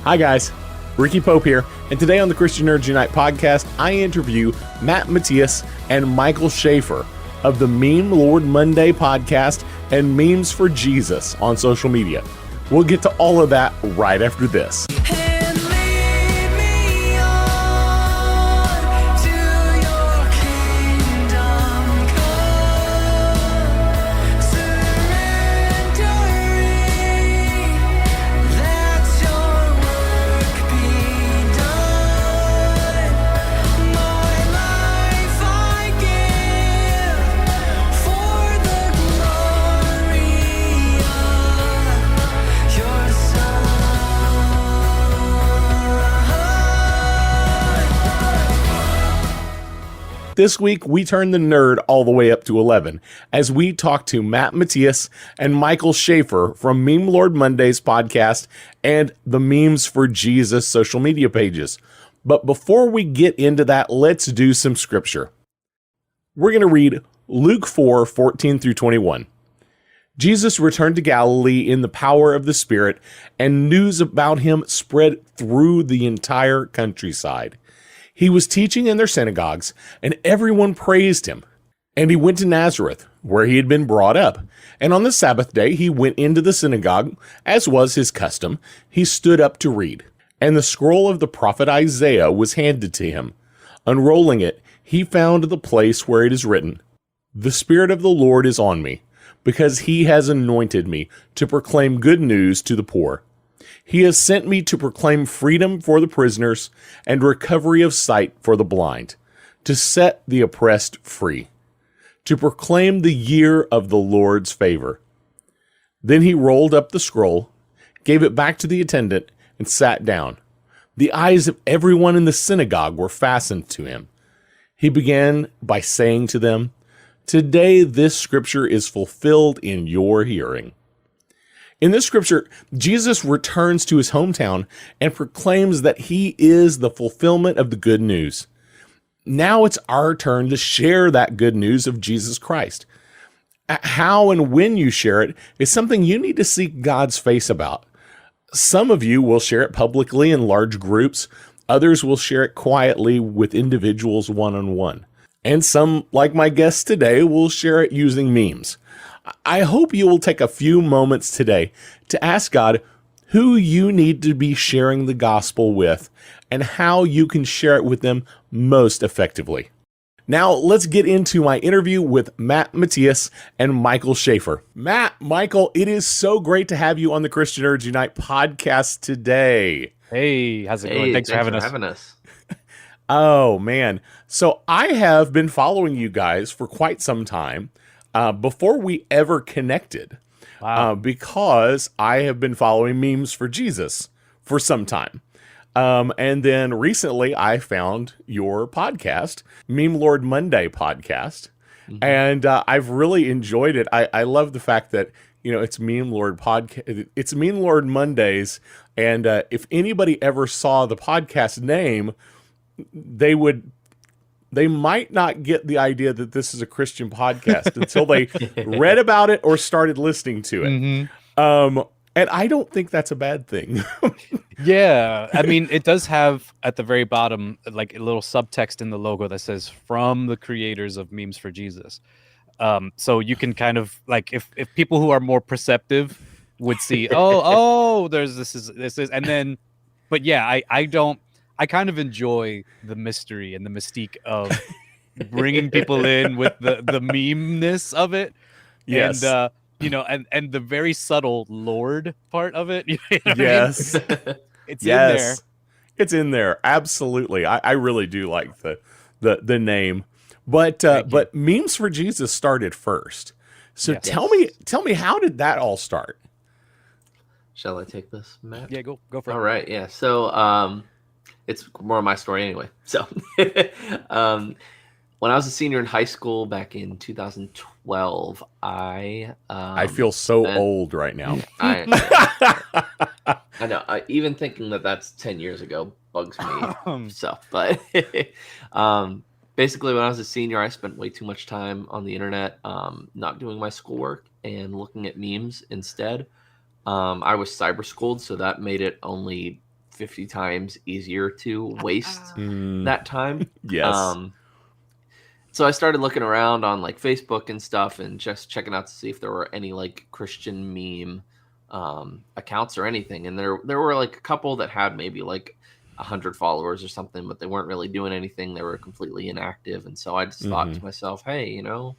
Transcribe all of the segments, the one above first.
Hi guys, Ricky Pope here, and today on the Christian Nerds Unite podcast, I interview Matt Matthias and Michael Schaefer of the Meme Lord Monday podcast and Memes for Jesus on social media. We'll get to all of that right after this. This week, we turn the nerd all the way up to 11 as we talk to Matt Matthias and Michael Schaefer from Meme Lord Mondays podcast and the Memes for Jesus social media pages. But before we get into that, let's do some scripture. We're going to read Luke 4:14 through 21. Jesus returned to Galilee in the power of the Spirit, and news about him spread through the entire countryside. He was teaching in their synagogues, and everyone praised him. And he went to Nazareth, where he had been brought up. And on the Sabbath day he went into the synagogue, as was his custom. He stood up to read. And the scroll of the prophet Isaiah was handed to him. Unrolling it, he found the place where it is written, "The Spirit of the Lord is on me, because he has anointed me to proclaim good news to the poor. He has sent me to proclaim freedom for the prisoners and recovery of sight for the blind, to set the oppressed free, to proclaim the year of the Lord's favor." Then he rolled up the scroll, gave it back to the attendant, and sat down. The eyes of everyone in the synagogue were fastened to him. He began by saying to them, "Today this scripture is fulfilled in your hearing." In this scripture, Jesus returns to his hometown and proclaims that he is the fulfillment of the good news. Now it's our turn to share that good news of Jesus Christ. How and when you share it is something you need to seek God's face about. Some of you will share it publicly in large groups. Others will share it quietly with individuals one-on-one. And some, like my guest today, will share it using memes. I hope you will take a few moments today to ask God who you need to be sharing the gospel with and how you can share it with them most effectively. Now, let's get into my interview with Matt Matthias and Michael Schaefer. Matt, Michael, it is so great to have you on the Christian Nerds Unite podcast today. Hey, how's it going? Thanks for having us. Oh, man. So I have been following you guys for quite some time. Before we ever connected, because I have been following Memes for Jesus for some time. And then recently I found your podcast, Meme Lord Monday podcast, and I've really enjoyed it. I love the fact that, it's Meme Lord podcast. It's Meme Lord Mondays. And if anybody ever saw the podcast name, they might not get the idea that this is a Christian podcast until they read about it or started listening to it. Mm-hmm. And I don't think that's a bad thing. Yeah. I mean, it does have at the very bottom, like a little subtext in the logo that says "from the creators of Memes for Jesus." So you can kind of like, if people who are more perceptive would see, there's this is, and then, but yeah, I kind of enjoy the mystery and the mystique of bringing people in with the meme-ness of it. Yes. And, and the very subtle Lord part of it. You know what yes. I mean? It's yes. in there. It's in there. Absolutely. I really do like the name. But Memes for Jesus started first. So Yes. tell me, how did that all start? Shall I take this, Matt? Yeah, go for it. All right. Yeah. So, it's more of my story anyway. So, when I was a senior in high school back in 2012, I feel so old right now. I know. Even thinking that that's 10 years ago bugs me. But basically, when I was a senior, I spent way too much time on the internet, not doing my schoolwork and looking at memes instead. I was cyber schooled, so that made it only 50 times easier to waste Mm, that time. yes. So I started looking around on like Facebook and stuff and just checking out to see if there were any like Christian meme accounts or anything. And there were like a couple that had maybe like 100 followers or something, but they weren't really doing anything. They were completely inactive. And so I just thought to myself, hey, you know,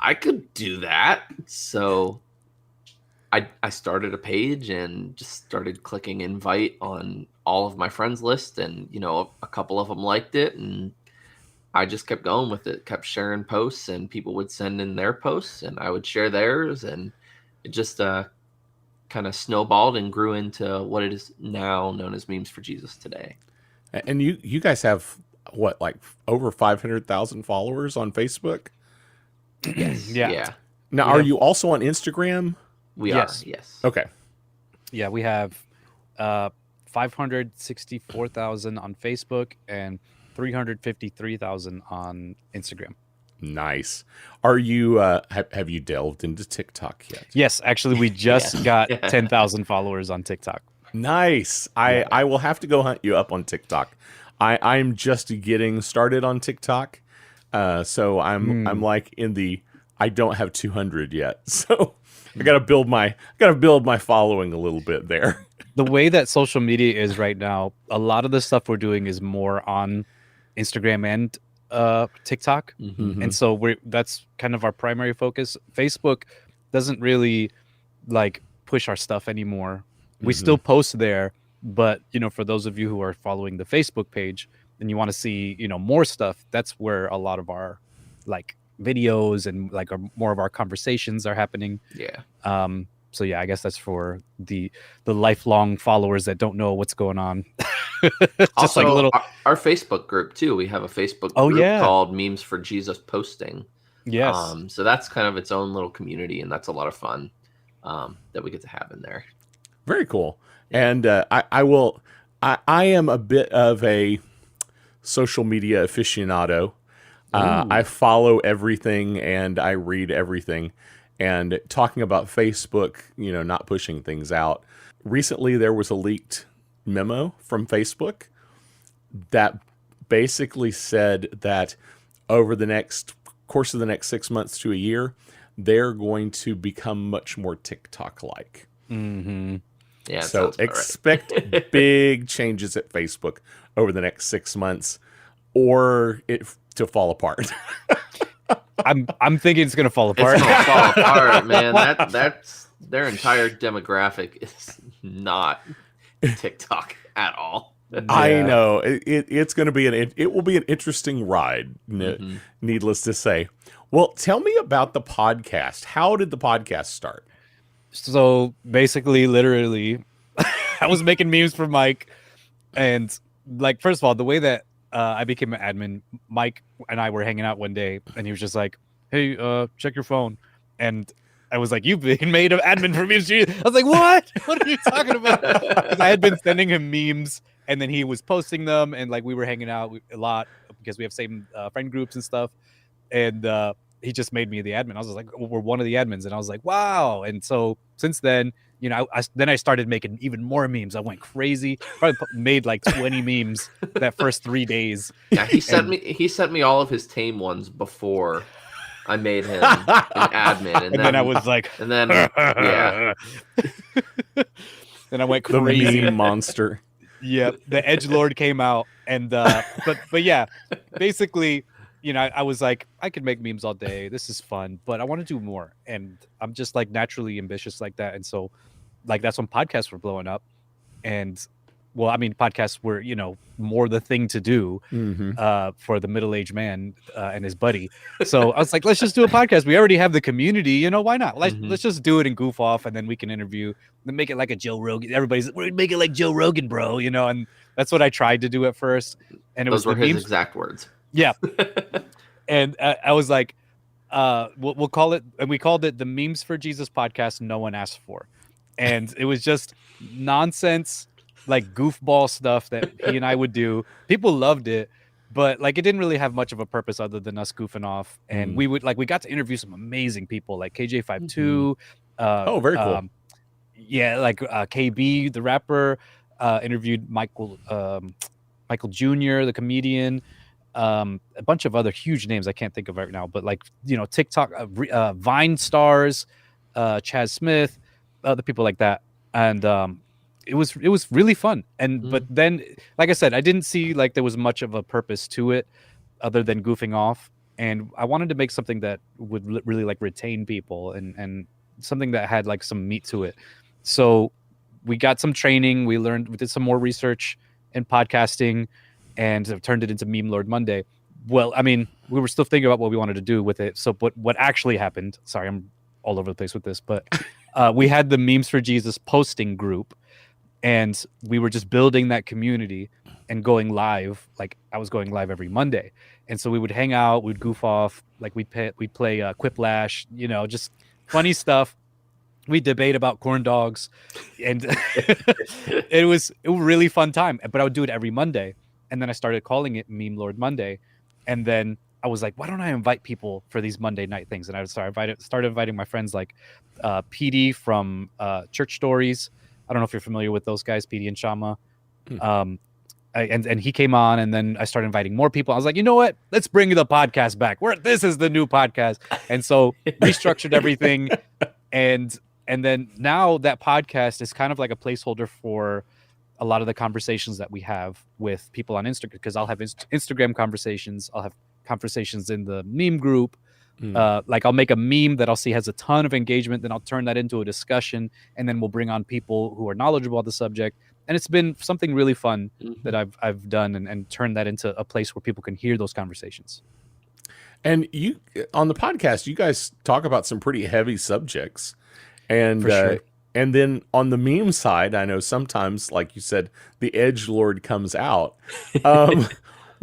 I could do that. So I started a page and just started clicking invite on all of my friends list, and you know, a couple of them liked it, and I just kept going with it, kept sharing posts, and people would send in their posts and I would share theirs, and it just kind of snowballed and grew into what it is now known as Memes for Jesus today. And you guys have what, like over 500,000 followers on Facebook? Yes. Yeah. Yeah. Now, We are have- you also on Instagram? We Yes. are. Yes. Okay. Yeah, we have 564,000 on Facebook and 353,000 on Instagram. Nice. Are you have you delved into TikTok yet? Yes, actually, we just got Yeah. 10,000 followers on TikTok. Nice. I will have to go hunt you up on TikTok. I'm just getting started on TikTok. So I'm like in the I don't have 200 yet. So I got to build my following a little bit there. The way that social media is right now, a lot of the stuff we're doing is more on Instagram and TikTok. Mhm. And so that's kind of our primary focus. Facebook doesn't really like push our stuff anymore. We still post there, but you know, for those of you who are following the Facebook page and you want to see, you know, more stuff, that's where a lot of our like videos and like more of our conversations are happening. Yeah. So yeah, I guess that's for the lifelong followers that don't know what's going on. Just Also, like a little our Facebook group too. We have a Facebook Oh, group yeah. called Memes for Jesus Posting. yes. So that's kind of its own little community, and that's a lot of fun that we get to have in there. Very cool. And I am a bit of a social media aficionado. I follow everything and I read everything. And talking about Facebook, you know, not pushing things out. Recently, there was a leaked memo from Facebook that basically said that over the course of the next 6 months to a year, they're going to become much more TikTok-like. Mm-hmm. Yeah. So sounds about right. expect big changes at Facebook over the next 6 months, or it to fall apart. I'm thinking it's gonna fall apart. It's gonna fall apart, man. That's their entire demographic is not TikTok at all. I Yeah. know it's going to be it will be an interesting ride. Mhm. Needless to say. Well, tell me about the podcast. How did the podcast start? So basically, literally, I was making memes for Mike, and like, first of all, the way that I became an admin, Mike and I were hanging out one day, and he was just like, "Hey, check your phone," and I was like, "You've been made an admin for memes." I was like, "What? What are you talking about?" 'Cause I had been sending him memes, and then he was posting them, and like we were hanging out a lot because we have same friend groups and stuff, and he just made me the admin. I was like, we're one of the admins, and I was like, wow. And so since then, you know, then I started making even more memes. I went crazy. Probably made like 20 memes that first 3 days. Yeah, he sent me all of his tame ones before I made him an admin, And then I was like, and then yeah, then I went The crazy. meme monster. Yeah, the Edge Lord came out, and but yeah, basically, you know, I was like, I could make memes all day. This is fun, but I want to do more, and I'm just like naturally ambitious like that, and so like that's when podcasts were blowing up, and well, I mean, podcasts were, you know, more the thing to do for the middle-aged man and his buddy. So I was like, let's just do a podcast. We already have the community, you know, why not? Let's just do it and goof off, and then we can interview, then make it like a Joe Rogan. Everybody's we're make it like Joe Rogan, bro, you know, and that's what I tried to do at first. And it those were was the his memes. exact words. Yeah. And I was like, we'll call it, and we called it the Memes for Jesus podcast no one asked for. And it was just nonsense, like goofball stuff that he and I would do. People loved it, but like it didn't really have much of a purpose other than us goofing off. And we would we got to interview some amazing people like KJ52. Oh, very cool. Yeah, like KB, the rapper. interviewed Michael Jr., the comedian, a bunch of other huge names I can't think of right now, but like, you know, TikTok, Vine stars, Chaz Smith, other people like that. And it was really fun. And but then, like I said, I didn't see like there was much of a purpose to it other than goofing off. And I wanted to make something that would really like retain people and something that had like some meat to it. So we got some training, we did some more research in podcasting, and have turned it into Meme Lord Monday. Well, I mean, we were still thinking about what we wanted to do with it. So what actually happened, sorry, I'm all over the place with this, but we had the Memes for Jesus posting group, and we were just building that community and going live. Like I was going live every Monday. And so we would hang out, we'd goof off, like we'd play Quiplash, you know, just funny stuff. We debate about corn dogs, and it was a really fun time. But I would do it every Monday, and then I started calling it Meme Lord Monday, and then I was like, why don't I invite people for these Monday night things? And I started inviting my friends like PD from Church Stories. I don't know if you're familiar with those guys, PD and Shama. And he came on, and then I started inviting more people. I was like, you know what? Let's bring the podcast back. This is the new podcast. And so restructured everything. And then now that podcast is kind of like a placeholder for a lot of the conversations that we have with people on Instagram, because I'll have Instagram conversations. I'll have conversations in the meme group. Like I'll make a meme that I'll see has a ton of engagement. Then I'll turn that into a discussion, and then we'll bring on people who are knowledgeable about the subject. And it's been something really fun that I've done and turned that into a place where people can hear those conversations. And you, on the podcast, you guys talk about some pretty heavy subjects. And For sure. And then on the meme side, I know sometimes, like you said, the edgelord comes out. How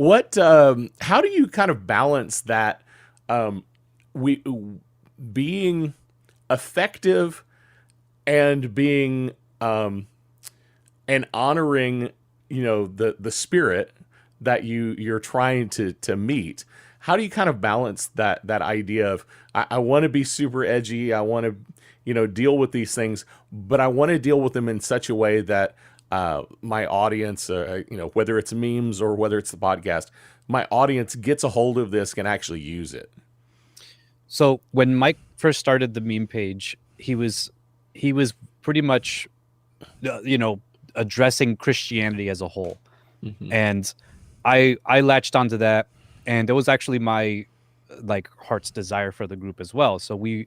do you kind of balance that? We being effective and being and honoring, you know, the spirit that you're trying to meet. How do you kind of balance that idea of I want to be super edgy, I want to, you know, deal with these things, but I want to deal with them in such a way that my audience, you know, whether it's memes or whether it's the podcast, my audience gets a hold of this, can actually use it. So when Mike first started the meme page, he was pretty much, you know, addressing Christianity as a whole. And I latched onto that, and it was actually my like heart's desire for the group as well. So we,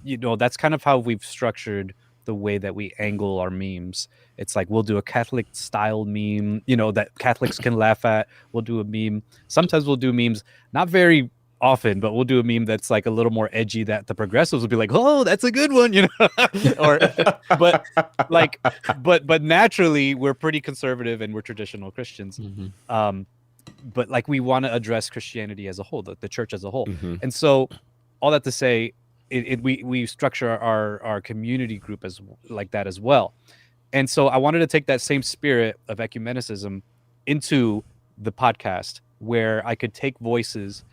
you know, that's kind of how we've structured the way that we angle our memes. It's like we'll do a Catholic style meme, you know, that Catholics can laugh at. We'll do a meme. Sometimes we'll do memes, not very often, but we'll do a meme that's like a little more edgy that the progressives will be like, oh, that's a good one, you know. but naturally we're pretty conservative and we're traditional Christians. But like we want to address Christianity as a whole, the church as a whole. And so all that to say, we structure our community group as like that as well. And so I wanted to take that same spirit of ecumenicism into the podcast, where I could take voices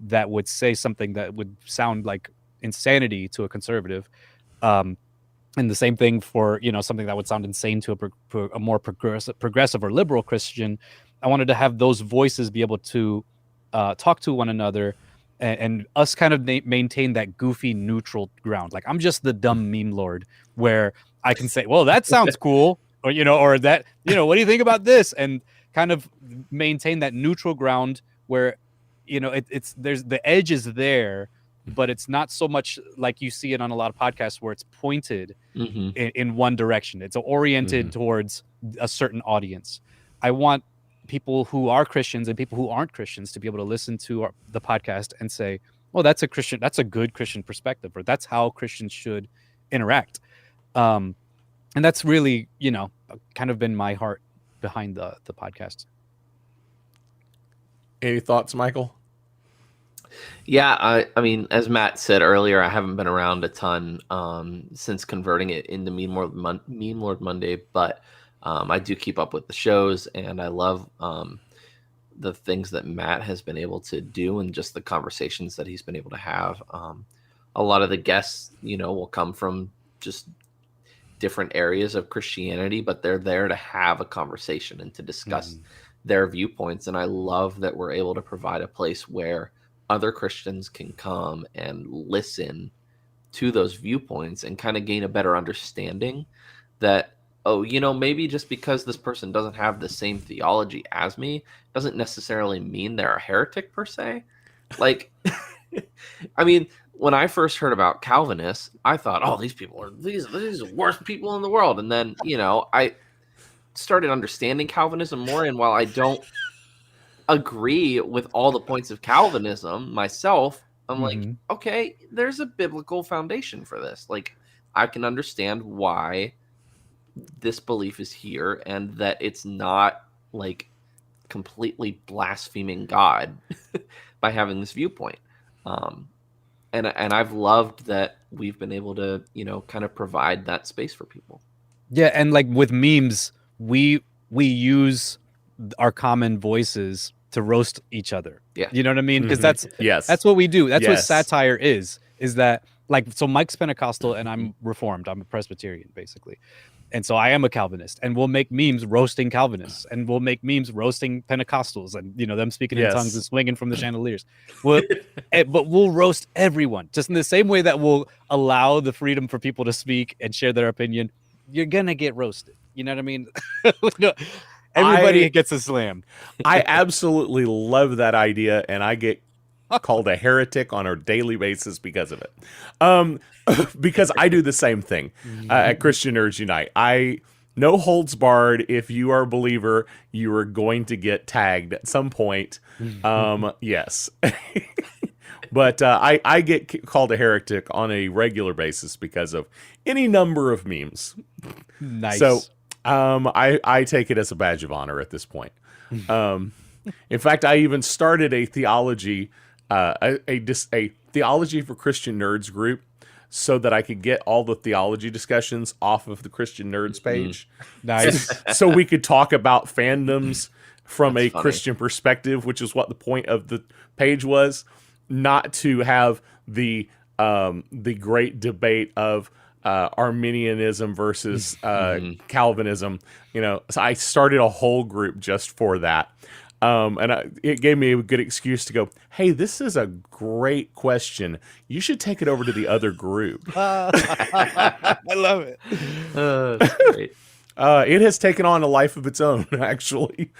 that would say something that would sound like insanity to a conservative, and the same thing for, you know, something that would sound insane to a more progressive or liberal Christian. I wanted to have those voices be able to talk to one another, and us kind of maintain that goofy neutral ground. Like I'm just the dumb meme lord, where I can say, well, that sounds cool, or, you know, or that, you know, what do you think about this? And kind of maintain that neutral ground where, you know, there's the edge is there, but it's not so much like you see it on a lot of podcasts where it's pointed in one direction. It's oriented towards a certain audience. I want people who are Christians and people who aren't Christians to be able to listen to the podcast and say, well, that's a good Christian perspective, or that's how Christians should interact. And that's really, you know, kind of been my heart behind the podcast. Any thoughts, Michael? Yeah, I mean, as Matt said earlier, I haven't been around a ton since converting it into Meme Lord Monday, but I do keep up with the shows, and I love the things that Matt has been able to do and just the conversations that he's been able to have. A lot of the guests, you know, will come from just different areas of Christianity, but they're there to have a conversation and to discuss their viewpoints. And I love that we're able to provide a place where other Christians can come and listen to those viewpoints and kind of gain a better understanding that, oh, maybe just because this person doesn't have the same theology as me doesn't necessarily mean they're a heretic per se. Like, I mean, when I first heard about Calvinists, I thought, oh, these people are these are the worst people in the world. And then, I started understanding Calvinism more. And while I don't agree with all the points of Calvinism myself, I'm like, okay, there's a biblical foundation for this. Like, I can understand why this belief is here and that it's not like completely blaspheming God by having this viewpoint. And I've loved that we've been able to, kind of provide that space for people. Yeah, and like with memes, we use our common voices to roast each other. Yeah. You know what I mean? Because that's what we do. That's what satire is that, like, so Mike's Pentecostal and I'm Reformed. I'm a Presbyterian, basically. And so I am a Calvinist, and we'll make memes roasting Calvinists, and we'll make memes roasting Pentecostals, and them speaking in tongues and swinging from the chandeliers. But we'll roast everyone, just in the same way that we'll allow the freedom for people to speak and share their opinion. You're gonna get roasted. You know what I mean? Everybody gets a slam. I absolutely love that idea, and I get called a heretic on a daily basis because of it. Because I do the same thing at Christian Nerds Unite. No holds barred. If you are a believer, you are going to get tagged at some point. Yes. But I get called a heretic on a regular basis because of any number of memes. Nice. So I take it as a badge of honor at this point. In fact, I even started a theology, a theology for Christian nerds group, so that I could get all the theology discussions off of the Christian Nerds page. Nice. So we could talk about fandoms from That's a funny. Christian perspective, which is what the point of the page was, not to have the great debate of Arminianism versus Calvinism. So I started a whole group just for that. And it gave me a good excuse to go, hey, this is a great question. You should take it over to the other group. I love it. That's great. It has taken on a life of its own, actually.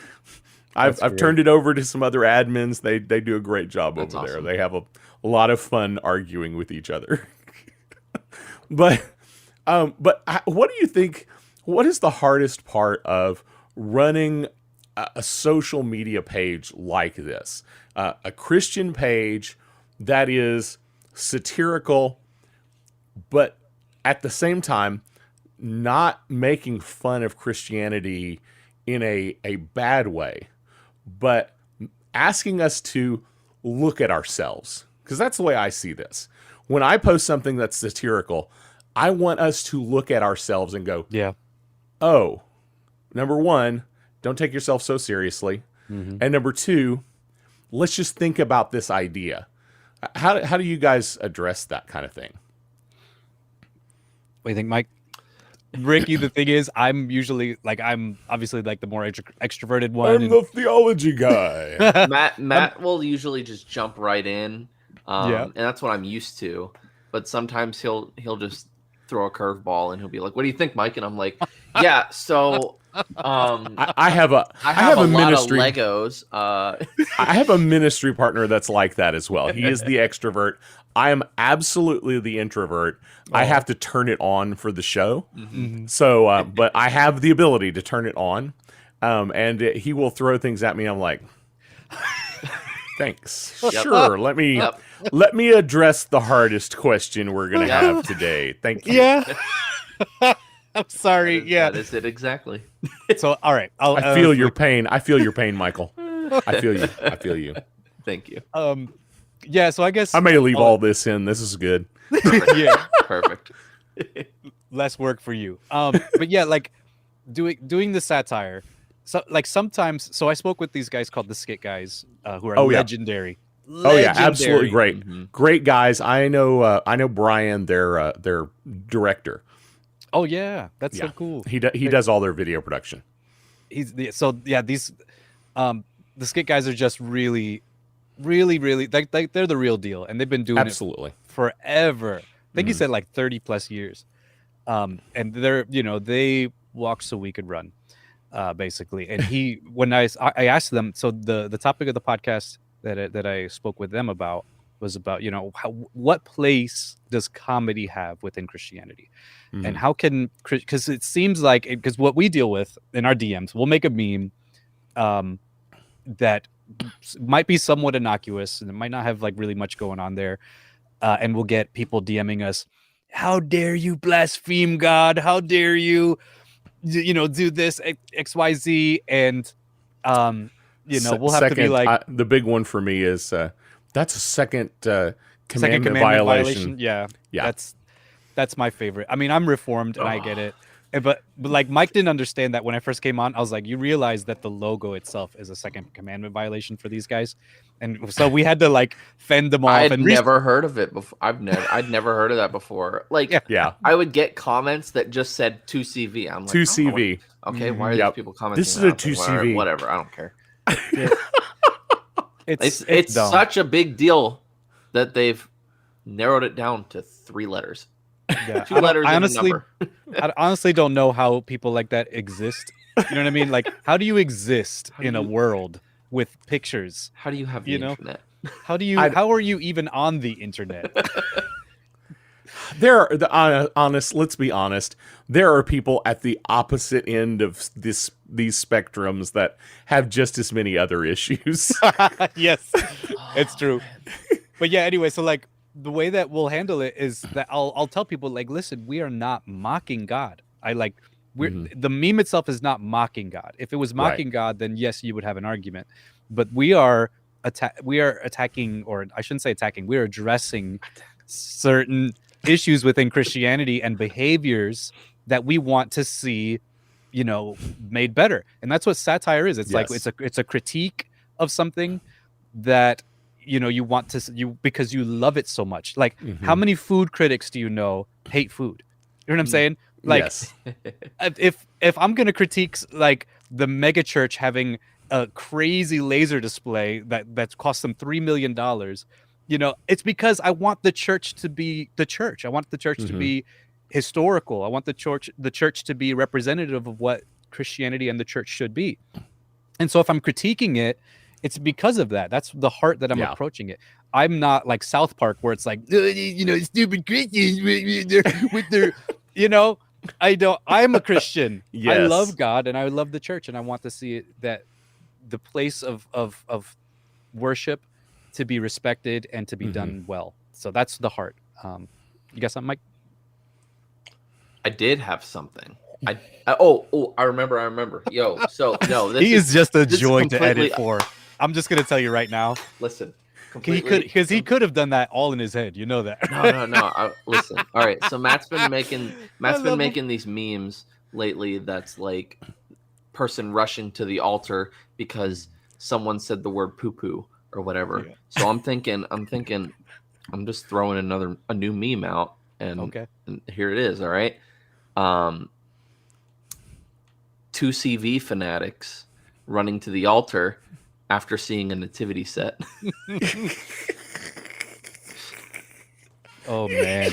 I've turned it over to some other admins. They do a great job That's over there. awesome. They have a lot of fun arguing with each other. But what do you think? What is the hardest part of running a social media page like this? A Christian page that is satirical, but at the same time, not making fun of Christianity in a bad way, but asking us to look at ourselves. Because that's the way I see this. When I post something that's satirical, I want us to look at ourselves and go, Yeah. oh, number one, don't take yourself so seriously. And number two, let's just think about this idea. How do you guys address that kind of thing? What do you think, Mike? Ricky, the thing is, I'm usually I'm obviously like the more extroverted one. I'm the theology guy. Matt will usually just jump right in, Yeah. and that's what I'm used to. But sometimes he'll just throw a curveball and he'll be like, "What do you think, Mike?" And I'm like, "Yeah, so I have a a lot of ministry Legos." I have a ministry partner that's like that as well. He is the extrovert. I am absolutely the introvert. I have to turn it on for the show. So, but I have the ability to turn it on. And he will throw things at me. I'm like, thanks. Sure. Let me address the hardest question we're going to have today. Thank you. Yeah. I'm sorry. That is it exactly. So, all right. I feel your pain. I feel your pain, Michael. I feel you. I feel you. Thank you. Yeah. So I guess I may leave all this in. This is good. Perfect. Yeah. Perfect. less work for you. But yeah, like doing the satire. So like sometimes, so I spoke with these guys called the Skit Guys, who are legendary. Oh yeah, absolutely Legendary. great, great guys. I know Brian, their director. Oh yeah, that's Yeah. so cool. He does all their video production. These the skit guys are just really like they're the real deal, and they've been doing Absolutely. it forever. I think he Mhm. said like 30 plus years. And they're they walk so we could run, basically. And when I asked them, so the topic of the podcast that I spoke with them about was about what place does comedy have within Christianity, and Mhm. how can, because it seems like, because what we deal with in our DMs, we'll make a meme that might be somewhat innocuous and it might not have like really much going on there, and we'll get people DMing us, how dare you blaspheme God, how dare you do this XYZ, and we'll have to be Second, like, the big one for me is that's a second second commandment violation. Yeah, Yeah. that's my favorite. I mean, I'm reformed and I get it. But like Mike didn't understand that when I first came on. I was like, you realize that the logo itself is a second commandment violation for these guys, and so we had to like fend them off. I'd never heard of it before. I'd never heard of that before. Like, Yeah. I would get comments that just said 2CV. I'm like, 2CV. Okay, why are Yep. these people commenting? This is a that? 2CV. Whatever, I don't care. It's dumb. such a big deal that they've narrowed it down to 3 letters. Yeah. 2 letters and a number. I honestly don't know how people like that exist. You know what I mean? Like, how do you exist in a world with pictures? How do you have the internet? How are you even on the internet? There are let's be honest. There are people at the opposite end of these spectrums that have just as many other issues. Yes, it's true. But yeah, anyway, so like the way that we'll handle it is that I'll tell people, like, listen, we are not mocking God. The meme itself is not mocking God. If it was mocking God, then yes, you would have an argument. But we are attacking, or I shouldn't say attacking, we are addressing certain issues within Christianity and behaviors that we want to see, made better. And that's what satire is. It's like it's a critique of something that you want to because you love it so much. Like, how many food critics do you know hate food? You know what I'm saying? Like, Yes. if I'm gonna critique like the mega church having a crazy laser display that's cost them $3 million, it's because I want the church to be the church. I want the church to be historical. I want the church to be representative of what Christianity and the church should be. And so if I'm critiquing it, it's because of that. That's the heart that I'm approaching it. I'm not like South Park, where it's like, stupid Christians with their, I'm a Christian. Yes. I love God and I love the church, and I want to see it, that the place of worship to be respected and to be done well. So that's the heart. You got something, Mike? I did have something. I remember. Yo, so no, He is just a this is joy to completely- edit for. I'm just gonna tell you right now. Listen, He could have done that all in his head. You know that. No. Listen. All right. So Matt's been making these memes lately. That's like person rushing to the altar because someone said the word poo poo or whatever. Yeah. So I'm thinking, I'm just throwing a new meme out, and here it is. All right. 2CV fanatics running to the altar after seeing a nativity set. Oh man.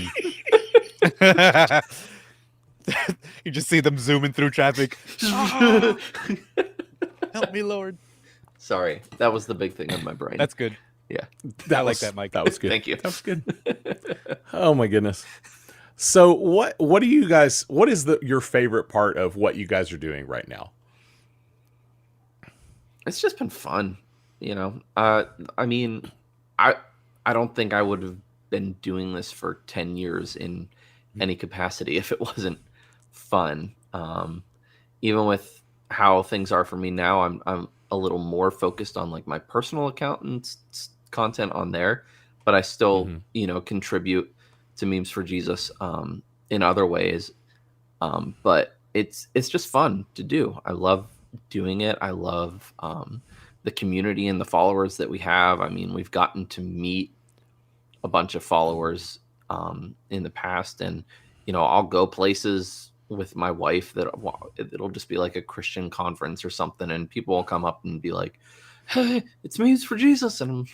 You just see them zooming through traffic. Help me, Lord. Sorry, that was the big thing on my brain. That's good. Yeah. I like that, Mike. That was good. Thank you. That was good. Oh my goodness. So what do you guys, what is your favorite part of what you guys are doing right now? It's just been fun, I mean, I don't think I would have been doing this for 10 years in any capacity if it wasn't fun. Even with how things are for me now, I'm a little more focused on like my personal account and content on there, but I still, contribute to Memes for Jesus in other ways. But it's just fun to do. I love doing it. I love the community and the followers that we have. I mean, we've gotten to meet a bunch of followers in the past, and I'll go places with my wife that it'll just be like a Christian conference or something, and people will come up and be like, "Hey, it's Memes for Jesus," and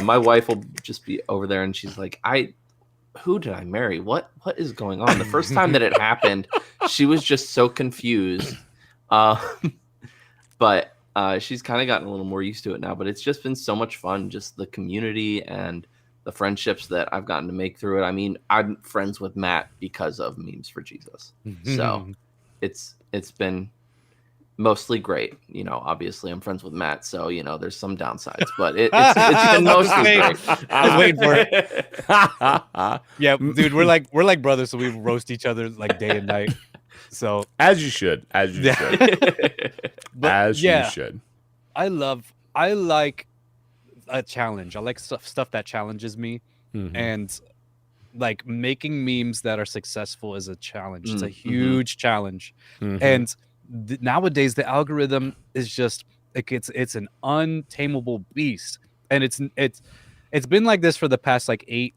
my wife will just be over there, and she's like, who did I marry? What is going on? The first time that it happened, she was just so confused. But she's kind of gotten a little more used to it now. But it's just been so much fun, just the community and the friendships that I've gotten to make through it. I mean, I'm friends with Matt because of Memes for Jesus. So it's been mostly great. Obviously I'm friends with Matt, so there's some downsides, but it's been mostly great. I was waiting for it. Yeah, dude, we're like brothers, so we roast each other like day and night. So as you should. But, you should. I like a challenge. I like stuff that challenges me, and like making memes that are successful is a challenge. It's a huge challenge, and nowadays the algorithm is just like it's an untamable beast, and it's been like this for the past like 8+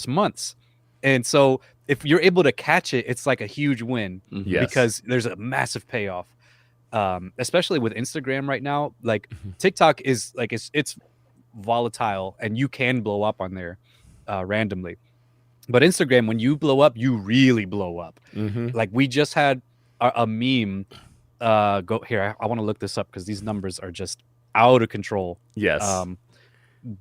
months, and so if you're able to catch it, it's like a huge win. Yes. Because there's a massive payoff, especially with Instagram right now. Like TikTok is like it's volatile, and you can blow up on there randomly, but Instagram, when you blow up, you really blow up. Like we just had a meme go here. I want to look this up because these numbers are just out of control. Yes.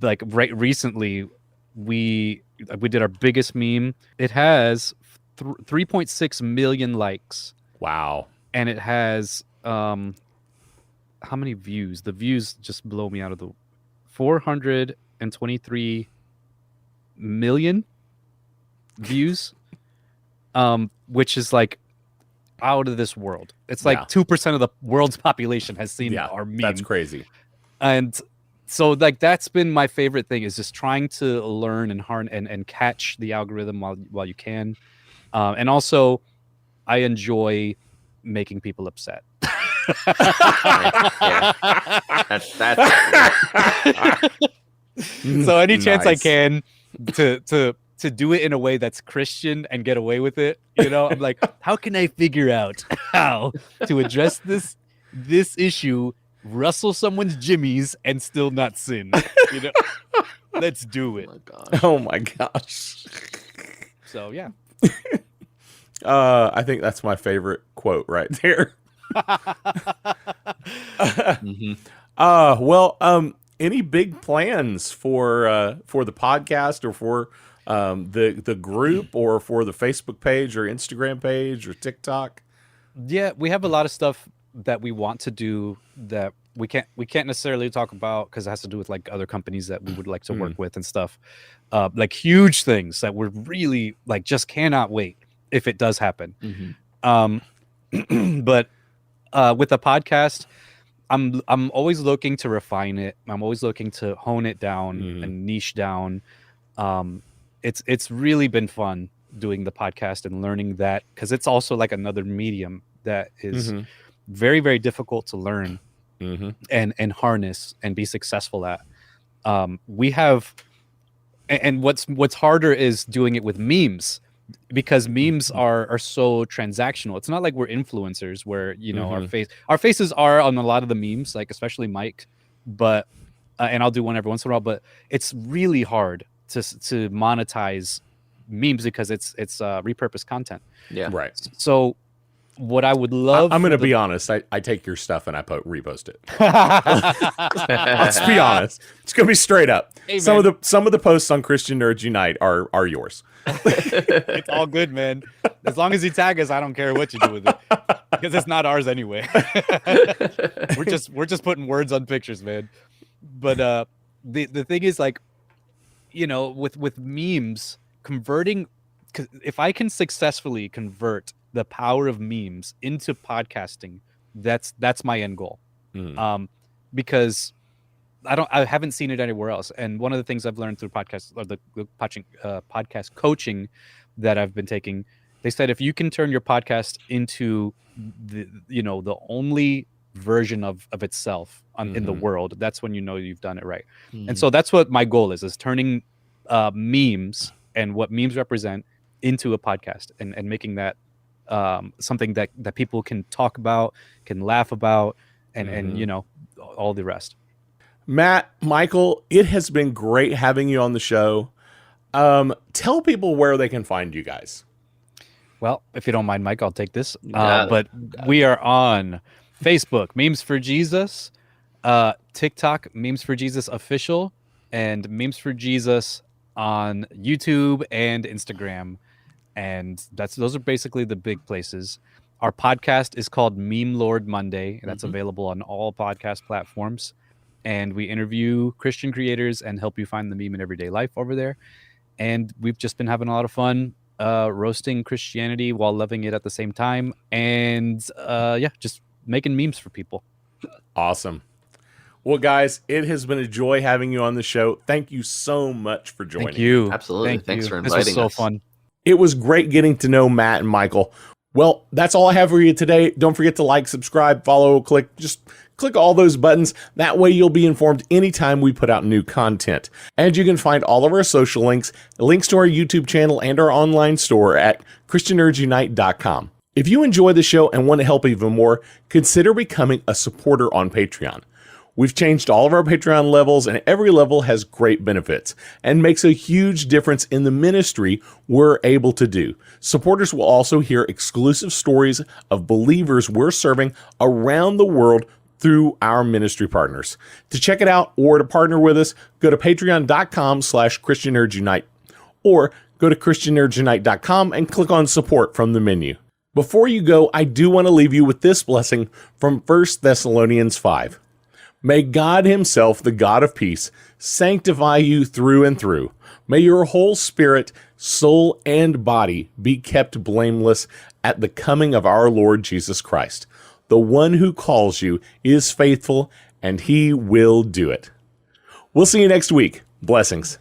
Like right recently we did our biggest meme. It has 3.6 million likes. Wow. And it has how many views? The views just blow me out of the 423 million views, which is like out of this world. It's like 2% of the world's population has seen our meme. That's crazy. And so like that's been my favorite thing, is just trying to learn and and catch the algorithm while you can. And also I enjoy making people upset. So any chance I can to do it in a way that's Christian and get away with it, I'm like, how can I figure out how to address this issue, rustle someone's jimmies, and still not sin? Let's do it. Oh my gosh. So yeah. I think that's my favorite quote right there. Well, any big plans for the podcast, or for the group, or for the Facebook page or Instagram page or TikTok? Yeah, we have a lot of stuff that we want to do that we can't necessarily talk about because it has to do with like other companies that we would like to work with and stuff. Like huge things that we're really like just cannot wait if it does happen. But with the podcast, I'm always looking to refine it. I'm always looking to hone it down and niche down. It's really been fun doing the podcast and learning that, because it's also like another medium that is very, very difficult to learn and harness and be successful at. We have, and what's harder is doing it with memes, because memes are so transactional. It's not like we're influencers where our faces are on a lot of the memes, like especially Mike, but and I'll do one every once in a while, but it's really hard to monetize memes because it's repurposed content. Yeah, right. So what I would love, I'm going to be honest. I take your stuff and I repost it. Let's be honest. It's going to be straight up. Hey, some of the posts on Christian Nerds Unite are yours. It's all good, man. As long as you tag us, I don't care what you do with it, because it's not ours anyway. we're just putting words on pictures, man. But the thing is, like, with memes, converting, if I can successfully convert the power of memes into podcasting, that's my end goal. Because I haven't seen it anywhere else. And one of the things I've learned through podcasts, or the podcast coaching that I've been taking, they said if you can turn your podcast into the only version of itself in the world, that's when you've done it right. And so that's what my goal is turning memes and what memes represent into a podcast and making that something that people can talk about, can laugh about, and you know, all the rest. Matt, Michael, it has been great having you on the show. Tell people where they can find you guys. Well, if you don't mind, Mike, I'll take this. Got it. But we are on Facebook, Memes for Jesus, TikTok, Memes for Jesus Official, and Memes for Jesus on YouTube and Instagram. And those are basically the big places. Our podcast is called Meme Lord Monday, and that's available on all podcast platforms. And we interview Christian creators and help you find the meme in everyday life over there. And we've just been having a lot of fun roasting Christianity while loving it at the same time. And just making memes for people. Awesome. Well, guys, it has been a joy having you on the show. Thank you so much for joining. Thank you. Absolutely. Thanks for inviting us. This was so us. fun. It was great getting to know Matt and Michael. Well, that's all I have for you today. Don't forget to like, subscribe, follow, click all those buttons. That way you'll be informed anytime we put out new content. And you can find all of our social links to our YouTube channel and our online store at ChristianNerdsUnite.com. If you enjoy the show and want to help even more, consider becoming a supporter on Patreon. We've changed all of our Patreon levels, and every level has great benefits and makes a huge difference in the ministry we're able to do. Supporters will also hear exclusive stories of believers we're serving around the world through our ministry partners. To check it out or to partner with us, go to patreon.com/ChristianNerdsUnite or go to ChristianNerdsUnite.com and click on support from the menu. Before you go, I do want to leave you with this blessing from 1 Thessalonians 5. May God himself, the God of peace, sanctify you through and through. May your whole spirit, soul, and body be kept blameless at the coming of our Lord Jesus Christ. The one who calls you is faithful, and he will do it. We'll see you next week. Blessings.